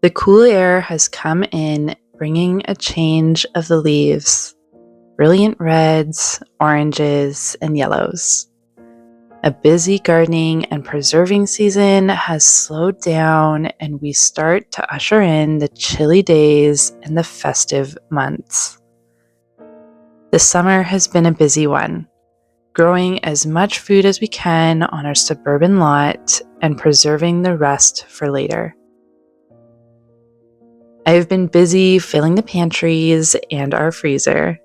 The cool air has come in, bringing a change of the leaves, brilliant reds, oranges, and yellows. A busy gardening and preserving season has slowed down, and we start to usher in the chilly days and the festive months. The summer has been a busy one, growing as much food as we can on our suburban lot and preserving the rest for later. I have been busy filling the pantries and our freezer.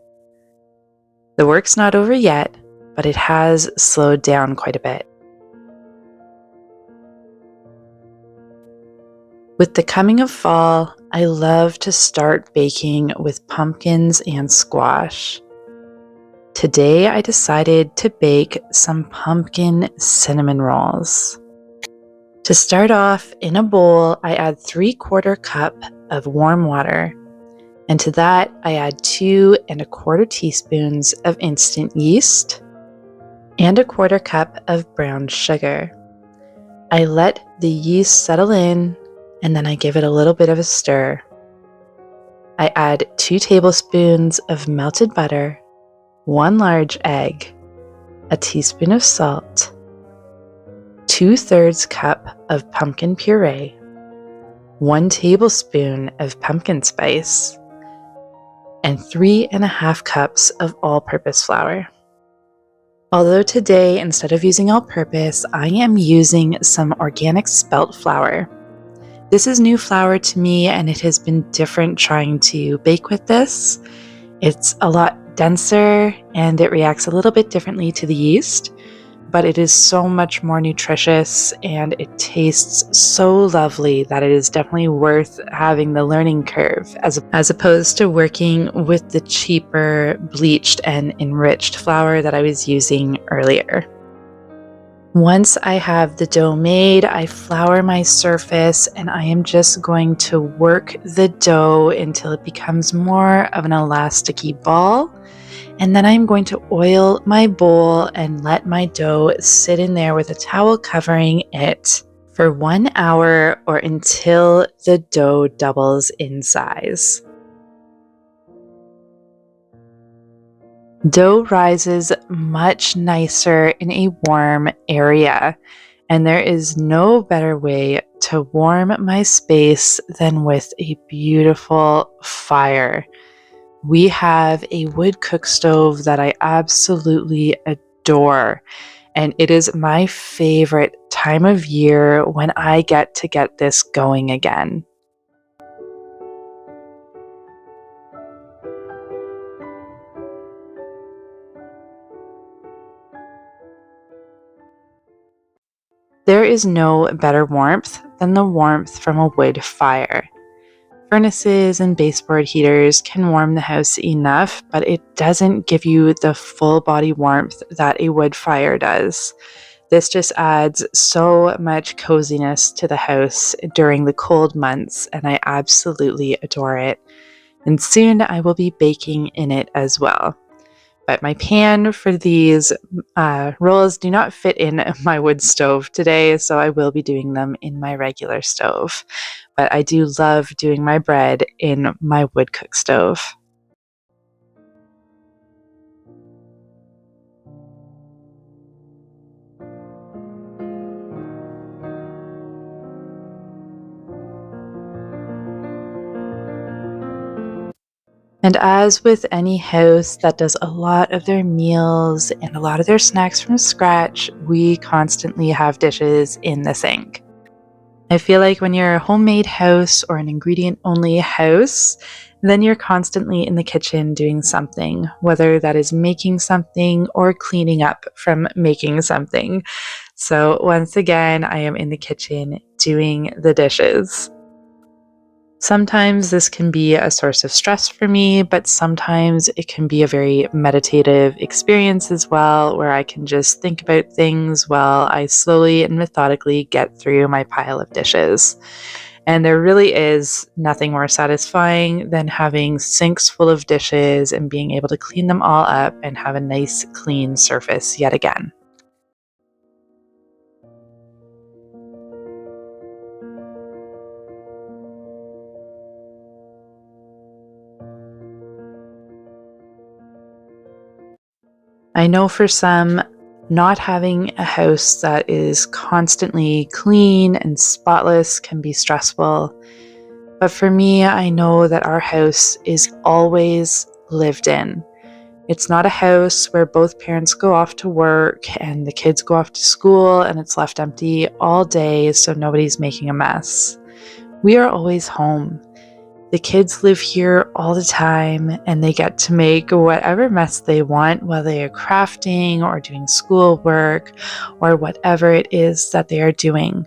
The work's not over yet, but it has slowed down quite a bit. With the coming of fall, I love to start baking with pumpkins and squash. Today I decided to bake some pumpkin cinnamon rolls. To start off, in a bowl, I add 3/4 cup of warm water, and to that I add 2 1/4 teaspoons of instant yeast and 1/4 cup of brown sugar. I let the yeast settle in, and then I give it a little bit of a stir. I add 2 tablespoons of melted butter, 1 large egg, a teaspoon of salt, 2/3 cup of pumpkin puree, 1 tablespoon of pumpkin spice, and 3.5 cups of all-purpose flour. Although today, instead of using all-purpose, I am using some organic spelt flour. This is new flour to me, and it has been different trying to bake with this. It's a lot denser, and it reacts a little bit differently to the yeast, but it is so much more nutritious, and it tastes so lovely that it is definitely worth having the learning curve as opposed to working with the cheaper bleached and enriched flour that I was using earlier. Once I have the dough made, I flour my surface, and I am just going to work the dough until it becomes more of an elasticy ball. And then I'm going to oil my bowl and let my dough sit in there with a towel covering it for 1 hour or until the dough doubles in size. Dough rises much nicer in a warm area, and there is no better way to warm my space than with a beautiful fire. We have a wood cook stove that I absolutely adore, and it is my favorite time of year when I get to get this going again. There is no better warmth than the warmth from a wood fire. Furnaces and baseboard heaters can warm the house enough, but it doesn't give you the full body warmth that a wood fire does. This just adds so much coziness to the house during the cold months, and I absolutely adore it. And soon I will be baking in it as well. But my pan for these rolls do not fit in my wood stove today, so I will be doing them in my regular stove. But I do love doing my bread in my wood cook stove. And as with any house that does a lot of their meals and a lot of their snacks from scratch, we constantly have dishes in the sink. I feel like when you're a homemade house or an ingredient-only house, then you're constantly in the kitchen doing something, whether that is making something or cleaning up from making something. So once again, I am in the kitchen doing the dishes. Sometimes this can be a source of stress for me, but sometimes it can be a very meditative experience as well, where I can just think about things while I slowly and methodically get through my pile of dishes. And there really is nothing more satisfying than having sinks full of dishes and being able to clean them all up and have a nice, clean surface yet again. I know for some, not having a house that is constantly clean and spotless can be stressful. But for me, I know that our house is always lived in. It's not a house where both parents go off to work and the kids go off to school and it's left empty all day so nobody's making a mess. We are always home. The kids live here all the time and they get to make whatever mess they want while they are crafting or doing schoolwork or whatever it is that they are doing.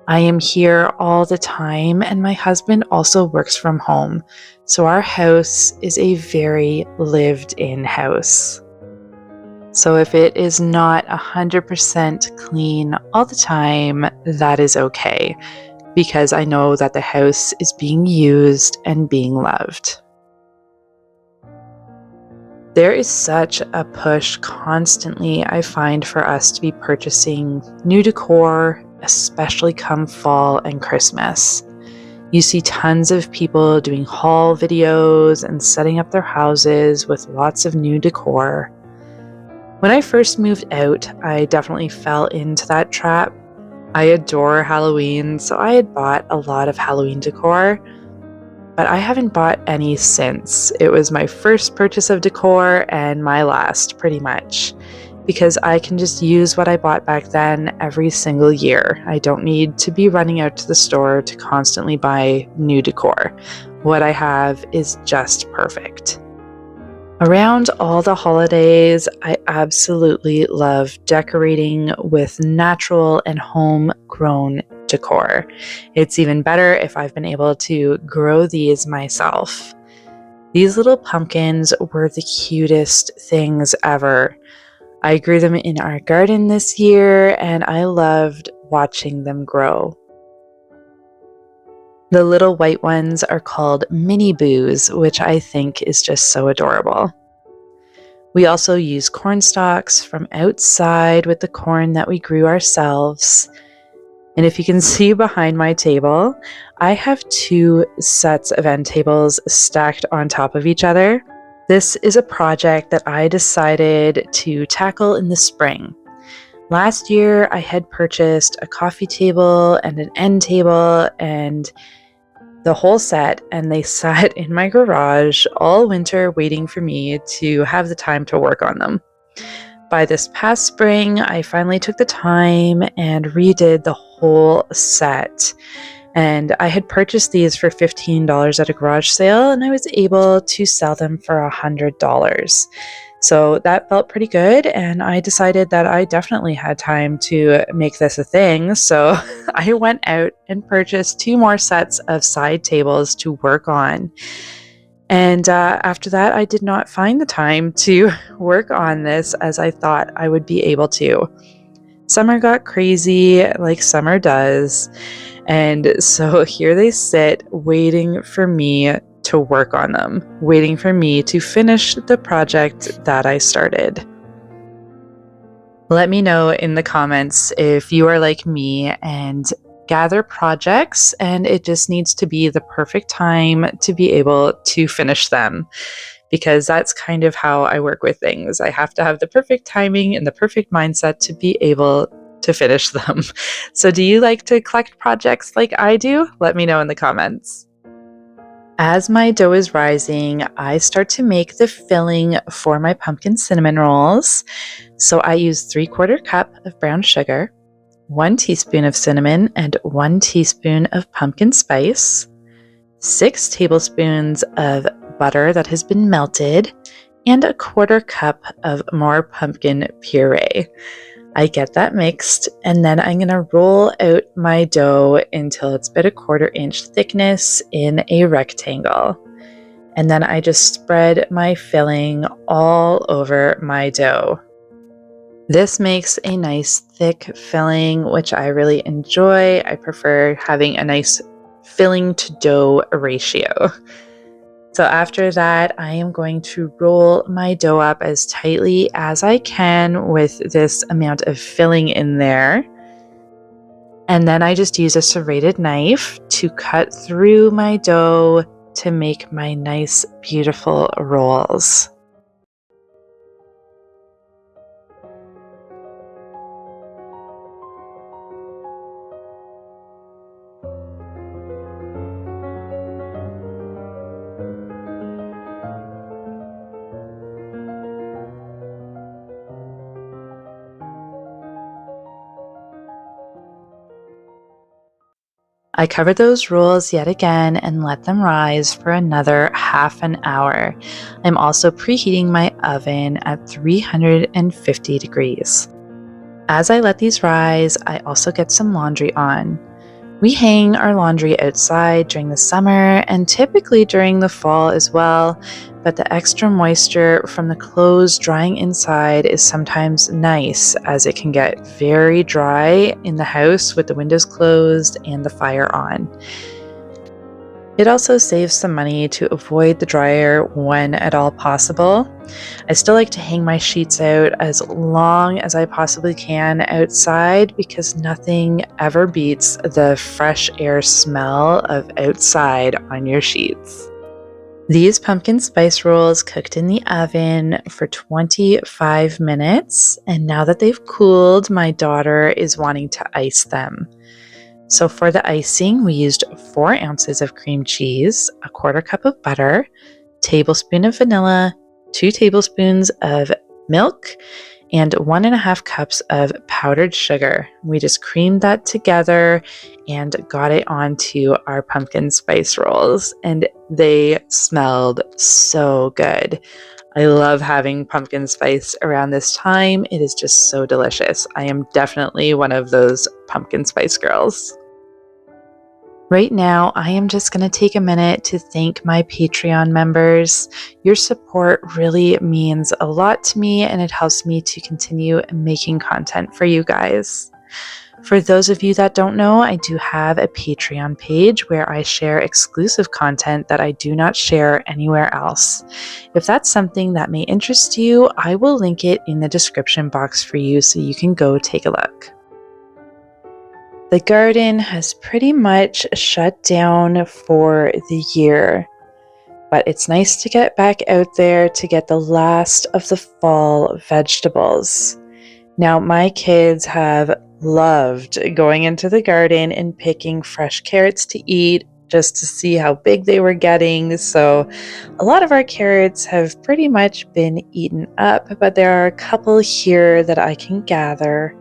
I am here all the time and my husband also works from home, so our house is a very lived-in house. So if it is not 100% clean all the time, that is okay, because I know that the house is being used and being loved. There is such a push constantly, I find, for us to be purchasing new decor, especially come fall and Christmas. You see tons of people doing haul videos and setting up their houses with lots of new decor. When I first moved out, I definitely fell into that trap. I adore Halloween, so I had bought a lot of Halloween decor, but I haven't bought any since. It was my first purchase of decor and my last, pretty much, because I can just use what I bought back then every single year. I don't need to be running out to the store to constantly buy new decor. What I have is just perfect. Around all the holidays, I absolutely love decorating with natural and homegrown decor. It's even better if I've been able to grow these myself. These little pumpkins were the cutest things ever. I grew them in our garden this year and I loved watching them grow. The little white ones are called mini boos, which I think is just so adorable. We also use corn stalks from outside with the corn that we grew ourselves. And if you can see behind my table, I have 2 sets of end tables stacked on top of each other. This is a project that I decided to tackle in the spring. Last year, I had purchased a coffee table and an end table and the whole set, and they sat in my garage all winter waiting for me to have the time to work on them. By this past spring, I finally took the time and redid the whole set. And I had purchased these for $15 at a garage sale, and I was able to sell them for $100. So that felt pretty good, and I decided that I definitely had time to make this a thing. So I went out and purchased 2 more sets of side tables to work on. And after that, I did not find the time to work on this as I thought I would be able to. Summer got crazy, like summer does. And so here they sit, waiting for me to work on them, waiting for me to finish the project that I started. Let me know in the comments if you are like me and gather projects and it just needs to be the perfect time to be able to finish them, because that's kind of how I work with things. I have to have the perfect timing and the perfect mindset to be able to finish them. So do you like to collect projects like I do? Let me know in the comments. As my dough is rising, I start to make the filling for my pumpkin cinnamon rolls. So I use 3/4 cup of brown sugar, 1 teaspoon of cinnamon, and 1 teaspoon of pumpkin spice, 6 tablespoons of butter that has been melted, and 1/4 cup of more pumpkin puree. I get that mixed, and then I'm going to roll out my dough until it's about 1/4 inch thickness in a rectangle. And then I just spread my filling all over my dough. This makes a nice thick filling, which I really enjoy. I prefer having a nice filling to dough ratio. So after that, I am going to roll my dough up as tightly as I can with this amount of filling in there. And then I just use a serrated knife to cut through my dough to make my nice, beautiful rolls. I covered those rolls yet again and let them rise for another half an hour. I'm also preheating my oven at 350 degrees. As I let these rise, I also get some laundry on. We hang our laundry outside during the summer and typically during the fall as well, but the extra moisture from the clothes drying inside is sometimes nice as it can get very dry in the house with the windows closed and the fire on. It also saves some money to avoid the dryer when at all possible. I still like to hang my sheets out as long as I possibly can outside because nothing ever beats the fresh air smell of outside on your sheets. These pumpkin spice rolls cooked in the oven for 25 minutes, and now that they've cooled, my daughter is wanting to ice them. So for the icing, we used 4 ounces of cream cheese, a 1/4 cup of butter, tablespoon of vanilla, 2 tablespoons of milk, and 1.5 cups of powdered sugar. We just creamed that together and got it onto our pumpkin spice rolls, and they smelled so good. I love having pumpkin spice around this time. It is just so delicious. I am definitely one of those pumpkin spice girls. Right now, I am just going to take a minute to thank my Patreon members. Your support really means a lot to me, and it helps me to continue making content for you guys. For those of you that don't know, I do have a Patreon page where I share exclusive content that I do not share anywhere else. If that's something that may interest you, I will link it in the description box for you so you can go take a look. The garden has pretty much shut down for the year, but it's nice to get back out there to get the last of the fall vegetables. Now, my kids have loved going into the garden and picking fresh carrots to eat just to see how big they were getting. So a lot of our carrots have pretty much been eaten up, but there are a couple here that I can gather.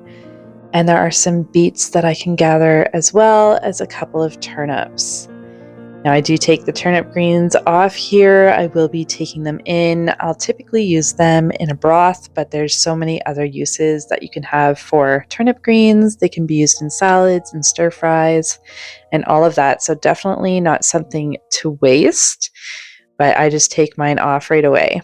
And there are some beets that I can gather as well as a couple of turnips. Now I do take the turnip greens off here. I will be taking them in. I'll typically use them in a broth, but there's so many other uses that you can have for turnip greens. They can be used in salads and stir fries and all of that. So definitely not something to waste, but I just take mine off right away.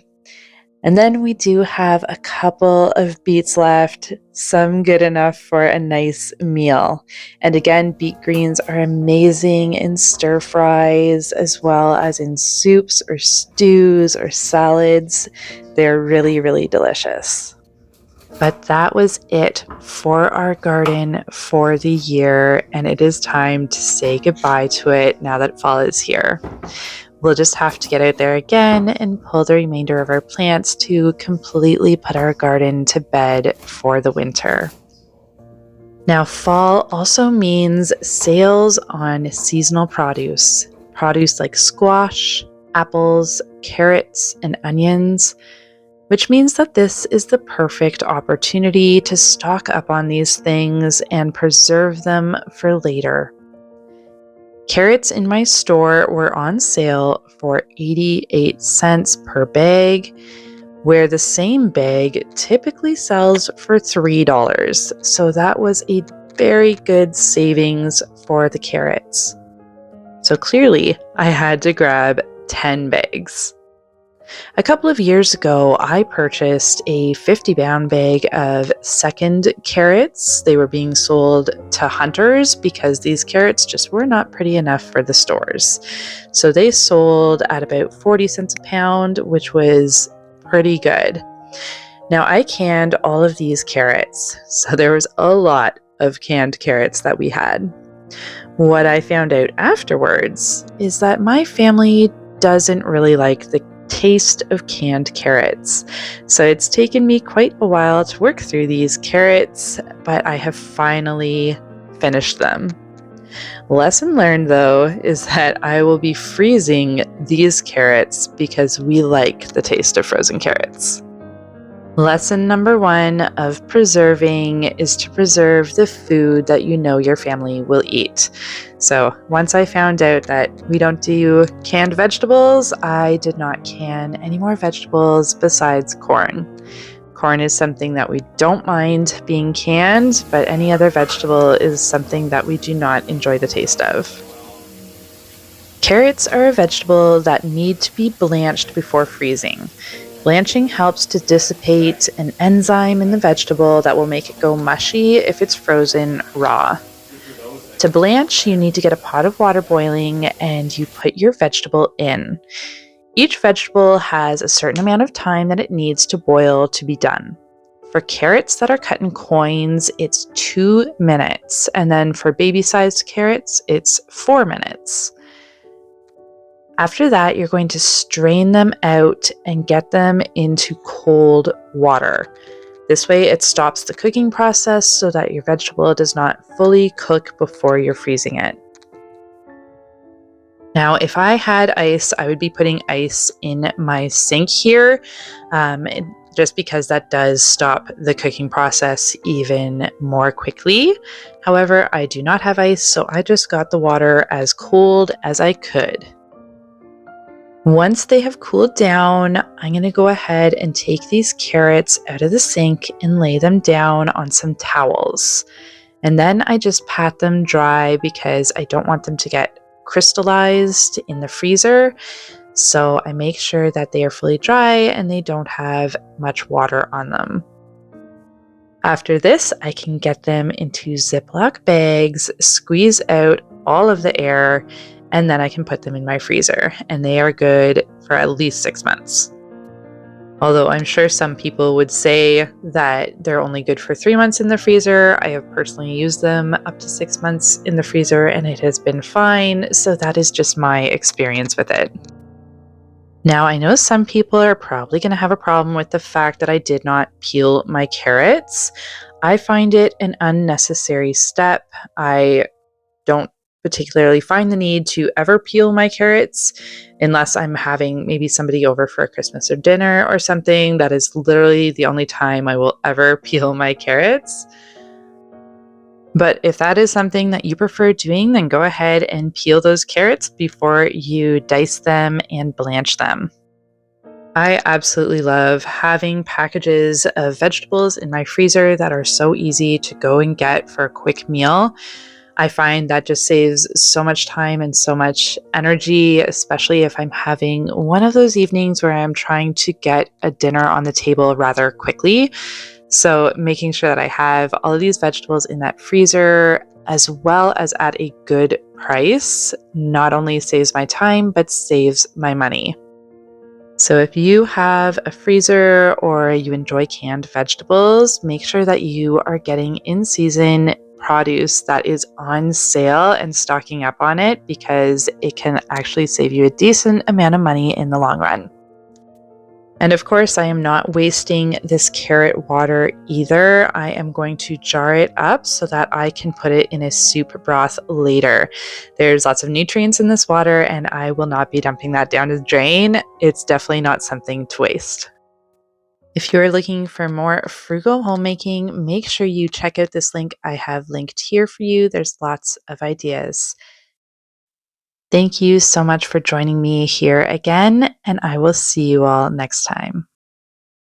And then we do have a couple of beets left, some good enough for a nice meal. And again, beet greens are amazing in stir fries as well as in soups or stews or salads. They're really, really delicious. But that was it for our garden for the year, and it is time to say goodbye to it now that fall is here. We'll just have to get out there again and pull the remainder of our plants to completely put our garden to bed for the winter. Now, fall also means sales on seasonal produce. Produce like squash, apples, carrots, and onions, which means that this is the perfect opportunity to stock up on these things and preserve them for later. Carrots in my store were on sale for 88 cents per bag, where the same bag typically sells for $3. So that was a very good savings for the carrots. So clearly, I had to grab 10 bags. A couple of years ago, I purchased a 50-pound bag of second carrots. They were being sold to hunters because these carrots just were not pretty enough for the stores. So they sold at about 40 cents a pound, which was pretty good. Now, I canned all of these carrots, so there was a lot of canned carrots that we had. What I found out afterwards is that my family doesn't really like the taste of canned carrots. So it's taken me quite a while to work through these carrots, but I have finally finished them. Lesson learned, though, is that I will be freezing these carrots because we like the taste of frozen carrots. Lesson number 1 of preserving is to preserve the food that you know your family will eat. So once I found out that we don't do canned vegetables, I did not can any more vegetables besides corn. Corn is something that we don't mind being canned, but any other vegetable is something that we do not enjoy the taste of. Carrots are a vegetable that need to be blanched before freezing. Blanching helps to dissipate an enzyme in the vegetable that will make it go mushy if it's frozen raw. To blanch, you need to get a pot of water boiling and you put your vegetable in. Each vegetable has a certain amount of time that it needs to boil to be done. For carrots that are cut in coins, it's 2 minutes, and then for baby-sized carrots, it's 4 minutes. After that, you're going to strain them out and get them into cold water. This way it stops the cooking process so that your vegetable does not fully cook before you're freezing it. Now, if I had ice, I would be putting ice in my sink here, just because that does stop the cooking process even more quickly. However, I do not have ice, so I just got the water as cold as I could. Once they have cooled down, I'm going to go ahead and take these carrots out of the sink and lay them down on some towels. And then I just pat them dry because I don't want them to get crystallized in the freezer. So I make sure that they are fully dry and they don't have much water on them. After this, I can get them into Ziploc bags, squeeze out all of the air, and then I can put them in my freezer, and they are good for at least 6 months. Although I'm sure some people would say that they're only good for 3 months in the freezer. I have personally used them up to 6 months in the freezer, and it has been fine, so that is just my experience with it. Now, I know some people are probably going to have a problem with the fact that I did not peel my carrots. I find it an unnecessary step. I don't particularly find the need to ever peel my carrots unless I'm having maybe somebody over for a Christmas or dinner or something. That is literally the only time I will ever peel my carrots. But if that is something that you prefer doing, then go ahead and peel those carrots before you dice them and blanch them. I absolutely love having packages of vegetables in my freezer that are so easy to go and get for a quick meal. I find that just saves so much time and so much energy, especially if I'm having one of those evenings where I'm trying to get a dinner on the table rather quickly. So making sure that I have all of these vegetables in that freezer as well as at a good price not only saves my time, but saves my money. So if you have a freezer or you enjoy canned vegetables, make sure that you are getting in-season produce that is on sale and stocking up on it, because it can actually save you a decent amount of money in the long run. And of course, I am not wasting this carrot water either. I am going to jar it up so that I can put it in a soup broth later. There's lots of nutrients in this water, and I will not be dumping that down the drain. It's definitely not something to waste. If you're looking for more frugal homemaking, make sure you check out this link I have linked here for you. There's lots of ideas. Thank you so much for joining me here again, and I will see you all next time.